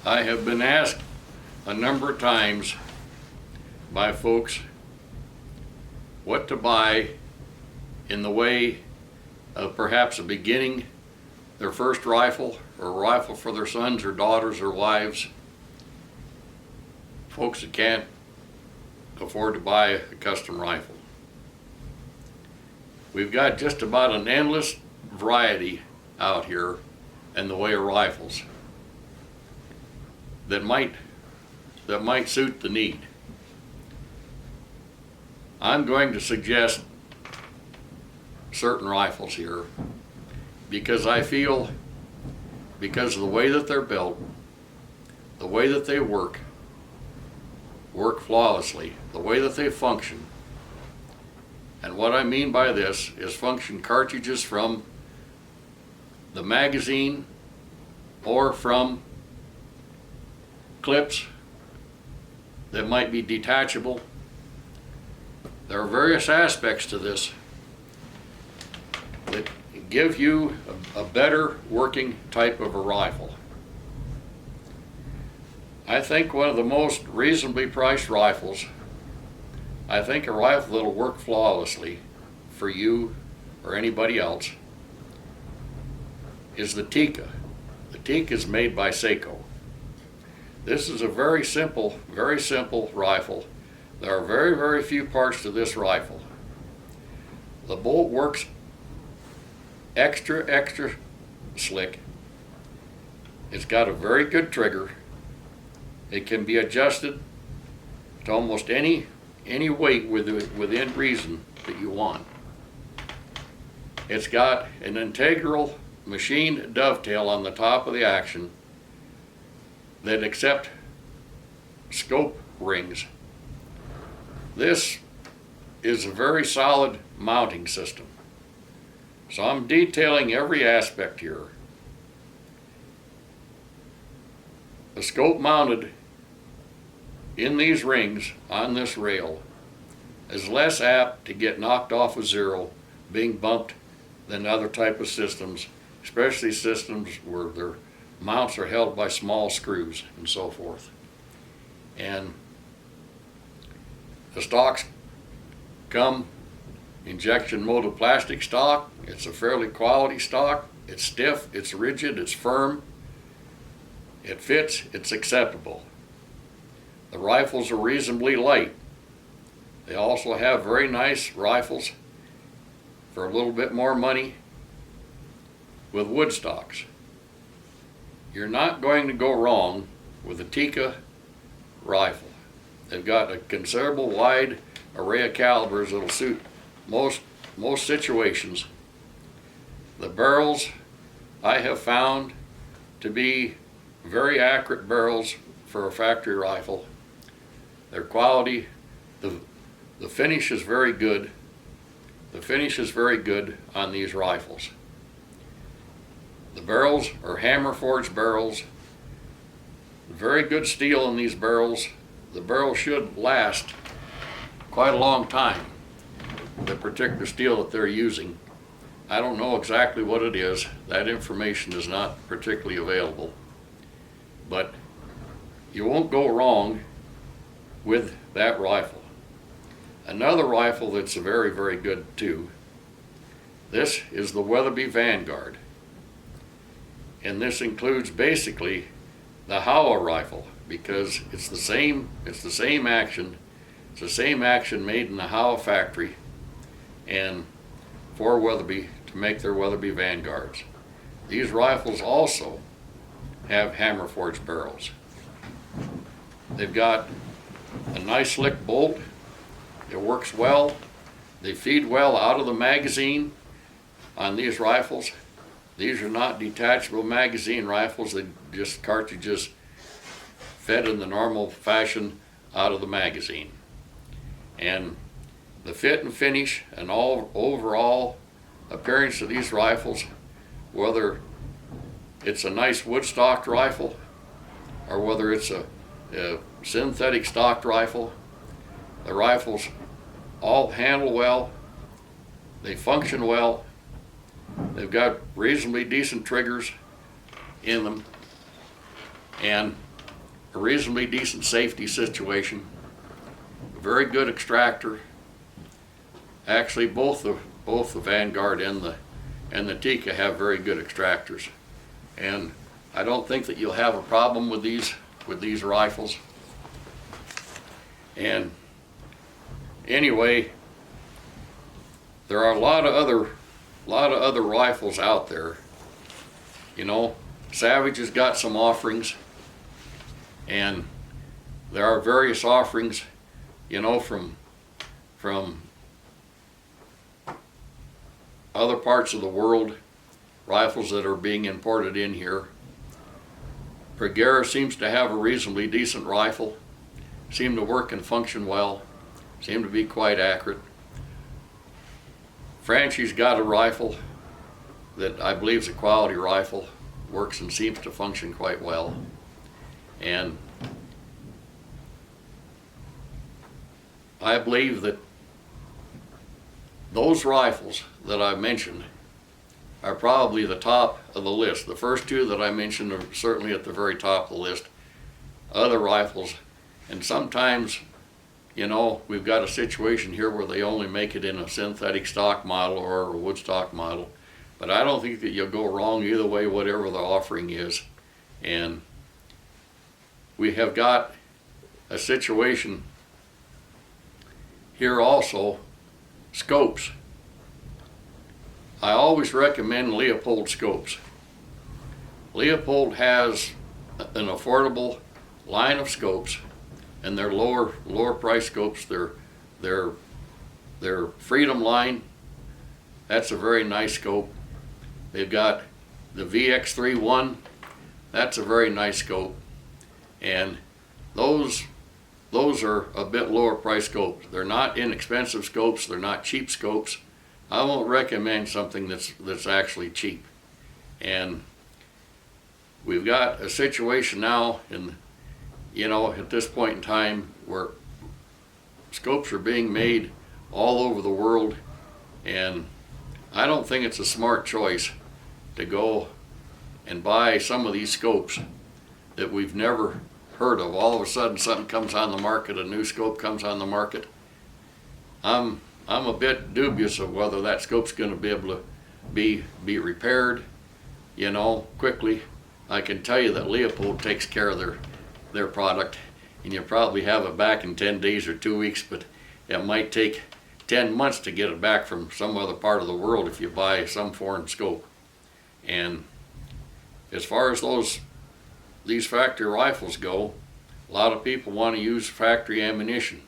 I have been asked a number of times by folks what to buy in the way of perhaps a beginning their first rifle or a rifle for their sons or daughters or wives. Folks that can't afford to buy a custom rifle. We've got just about an endless variety out here in the way of rifles that might suit the need. I'm going to suggest certain rifles here because I feel, because of the way that they're built, the way that they work flawlessly, the way that they function. And what I mean by this is function cartridges from the magazine or from clips that might be detachable. There are various aspects to this that give you a better working type of a rifle. I think one of the most reasonably priced rifles, I think a rifle that'll work flawlessly for you or anybody else, is the Tikka. The Tikka is made by Seiko. This is a very simple rifle. There are very, very few parts to this rifle. The bolt works extra slick. It's got a very good trigger. It can be adjusted to almost any weight within reason that you want. It's got an integral machine dovetail on the top of the action that accept scope rings. This is a very solid mounting system. So I'm detailing every aspect here. The scope mounted in these rings on this rail is less apt to get knocked off of zero, being bumped, than other type of systems, especially systems where their mounts are held by small screws and so forth. And the stocks come injection molded plastic stock. It's a fairly quality stock. It's stiff, it's rigid, it's firm, it fits, it's acceptable. The rifles are reasonably light. They also have very nice rifles for a little bit more money with wood stocks. You're not going to go wrong with a Tikka rifle. They've got a considerable wide array of calibers that'll suit most situations. The barrels I have found to be very accurate barrels for a factory rifle. Their quality, the finish is very good. The finish is very good on these rifles. The barrels are hammer forged barrels. Very good steel in these barrels. The barrel should last quite a long time. The particular steel that they're using, I don't know exactly what it is. That information is not particularly available. But you won't go wrong with that rifle. Another rifle that's very, very good too, this is the Weatherby Vanguard. And this includes basically the Howa rifle, because it's the same action. It's the same action made in the Howa factory and for Weatherby to make their Weatherby Vanguards. These rifles also have hammer forged barrels. They've got a nice slick bolt. It works well. They feed well out of the magazine on these rifles. These are not detachable magazine rifles. They just cartridges fed in the normal fashion out of the magazine. And the fit and finish and all overall appearance of these rifles, whether it's a nice wood stocked rifle or whether it's a synthetic stocked rifle, the rifles all handle well, they function well, they've got reasonably decent triggers in them, and a reasonably decent safety situation, a very good extractor. Actually, both the Vanguard and the Tikka have very good extractors, and I don't think that you'll have a problem with these rifles. And anyway, there are a lot of other rifles out there. You know, Savage has got some offerings, and there are various offerings, you know, from other parts of the world, rifles that are being imported in here. Pregera seems to have a reasonably decent rifle, seem to work and function well, seem to be quite accurate. Franchi's got a rifle that I believe is a quality rifle, works and seems to function quite well. And I believe that those rifles that I mentioned are probably the top of the list. The first two that I mentioned are certainly at the very top of the list. Other rifles, and sometimes, you know, we've got a situation here where they only make it in a synthetic stock model or a wood stock model, but I don't think that you'll go wrong either way, whatever the offering is. And we have got a situation here also, scopes. I always recommend Leupold scopes. Leupold has an affordable line of scopes, and they're lower price scopes. Their Freedom line, that's a very nice scope. They've got the VX31, that's a very nice scope, and those are a bit lower price scopes. They're not inexpensive scopes, they're not cheap scopes. I won't recommend something that's actually cheap. And we've got a situation now at this point in time where scopes are being made all over the world, and I don't think it's a smart choice to go and buy some of these scopes that we've never heard of. All of a sudden something comes on the market, a new scope comes on the market. I'm a bit dubious of whether that scope's going to be able to be repaired, quickly. I can tell you that Leupold takes care of their product, and you'll probably have it back in 10 days or 2 weeks, but it might take 10 months to get it back from some other part of the world if you buy some foreign scope. And as far as these factory rifles go, a lot of people want to use factory ammunition.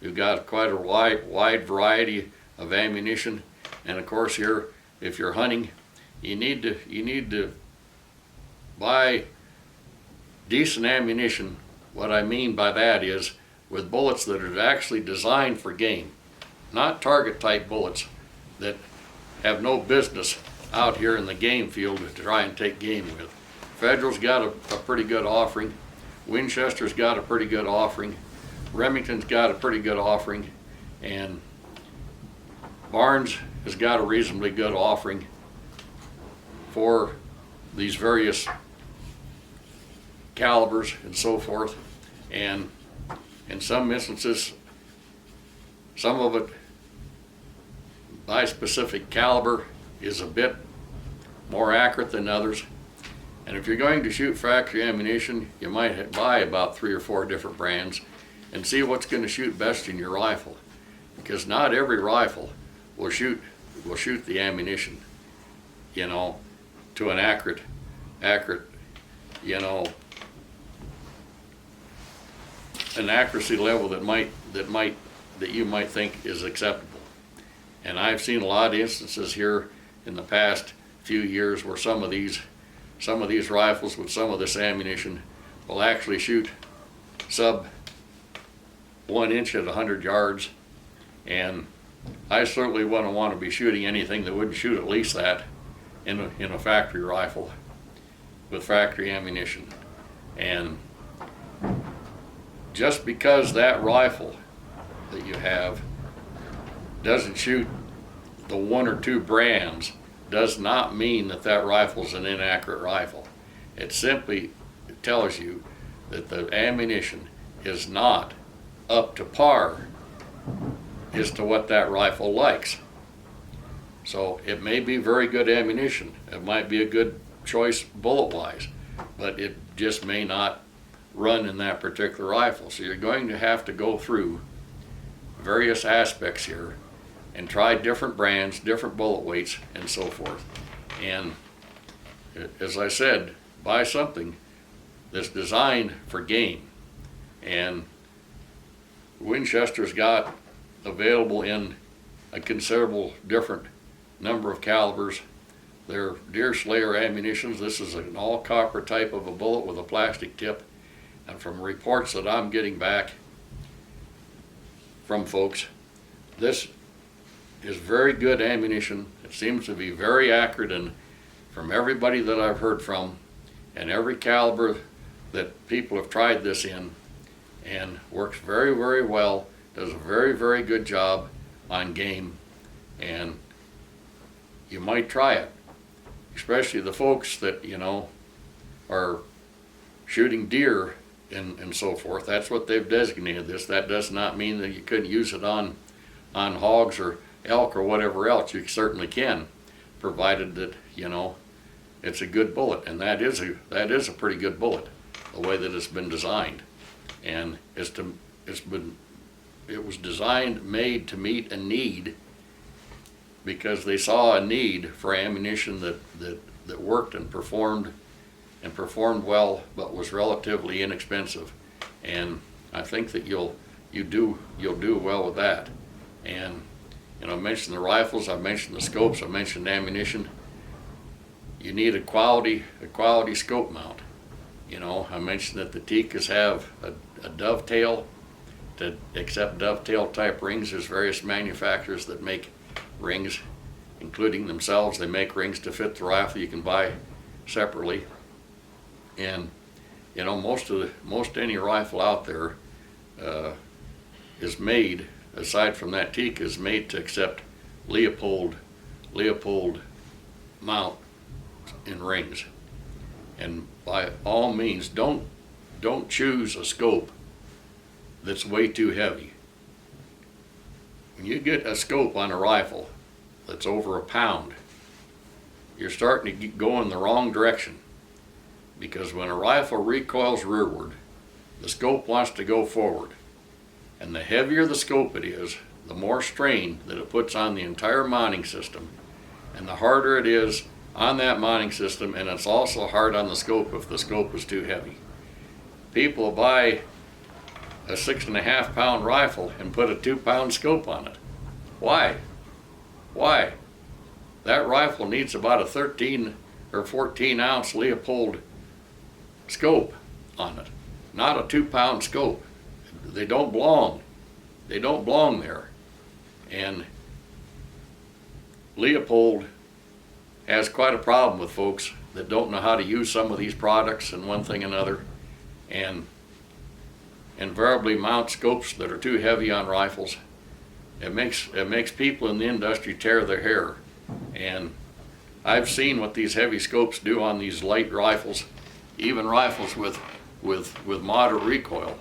We've got quite a wide variety of ammunition, and of course here, if you're hunting, you need to buy decent ammunition. What I mean by that is with bullets that are actually designed for game, not target type bullets that have no business out here in the game field to try and take game with. Federal's got a pretty good offering. Winchester's got a pretty good offering. Remington's got a pretty good offering, and Barnes has got a reasonably good offering for these various calibers and so forth. And in some instances, some of it by specific caliber is a bit more accurate than others. And if you're going to shoot factory ammunition, you might buy about 3 or 4 different brands and see what's going to shoot best in your rifle, because not every rifle will shoot the ammunition, to an accurate, an accuracy level that you might think is acceptable. And I've seen a lot of instances here in the past few years where some of these rifles with some of this ammunition will actually shoot sub 1 inch at 100 yards, and I certainly wouldn't want to be shooting anything that wouldn't shoot at least that in a factory rifle with factory ammunition. And just because that rifle that you have doesn't shoot the 1 or 2 brands does not mean that rifle's an inaccurate rifle. It simply tells you that the ammunition is not up to par as to what that rifle likes. So it may be very good ammunition. It might be a good choice bullet-wise, but it just may not run in that particular rifle. So you're going to have to go through various aspects here and try different brands, different bullet weights, and so forth. And as I said, buy something that's designed for game. And Winchester's got available in a considerable different number of calibers. They're Deer Slayer ammunitions. This is an all copper type of a bullet with a plastic tip. And from reports that I'm getting back from folks, this is very good ammunition. It seems to be very accurate, and from everybody that I've heard from, and every caliber that people have tried this in, and works very, very well, does a very, very good job on game, and you might try it, especially the folks that, you know, are shooting deer and so forth. That's what they've designated this. That does not mean that you couldn't use it on hogs or elk or whatever else. You certainly can, provided that, you know, it's a good bullet, and that is a pretty good bullet, the way that it's been designed. And it was designed, made to meet a need, because they saw a need for ammunition that worked and performed well, but was relatively inexpensive. And I think that you'll do well with that. And you know, I mentioned the rifles, I mentioned the scopes, I mentioned ammunition. You need a quality scope mount. You know, I mentioned that the Tikas have a dovetail. To accept dovetail type rings, there's various manufacturers that make rings, including themselves. They make rings to fit the rifle. You can buy separately. And you know, most any rifle out there is made, aside from that Tika, is made to accept Leopold mount in rings. And by all means, don't choose a scope that's way too heavy. When you get a scope on a rifle that's over a pound, you're starting to go in the wrong direction. Because when a rifle recoils rearward, the scope wants to go forward. And the heavier the scope it is, the more strain that it puts on the entire mounting system, and the harder it is on that mounting system, and it's also hard on the scope if the scope is too heavy. People buy a 6.5 pound rifle and put a 2 pound scope on it. Why? That rifle needs about a 13 or 14 ounce Leopold scope on it, not a 2 pound scope. They don't belong there. And Leopold has quite a problem with folks that don't know how to use some of these products and one thing and another, and invariably mount scopes that are too heavy on rifles. It makes people in the industry tear their hair. And I've seen what these heavy scopes do on these light rifles, even rifles with moderate recoil.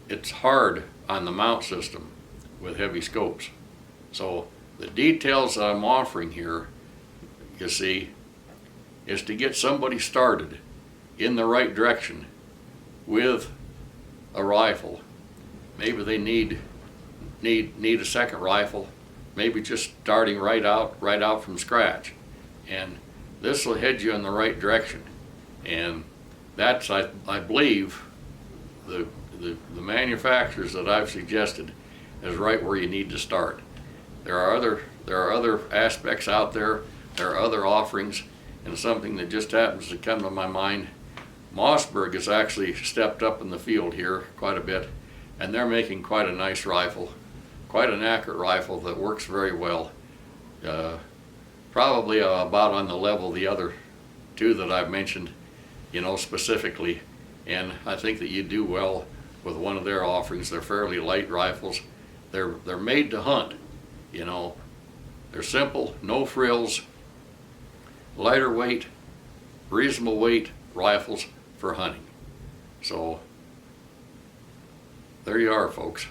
It's hard on the mount system with heavy scopes. So the details that I'm offering here, you see, is to get somebody started in the right direction with a rifle. Maybe they need a second rifle, maybe just starting right out from scratch. And this will head you in the right direction. And that's, I believe, the manufacturers that I've suggested is right where you need to start. There are other aspects out there. There are other offerings, and something that just happens to come to my mind. Mossberg has actually stepped up in the field here quite a bit, and they're making quite a nice rifle, quite an accurate rifle that works very well. Probably about on the level of the other two that I've mentioned, you know, specifically. And I think that you do well with one of their offerings. They're fairly light rifles. They're made to hunt, you know. They're simple, no frills, lighter weight, reasonable weight rifles for hunting. So there you are, folks.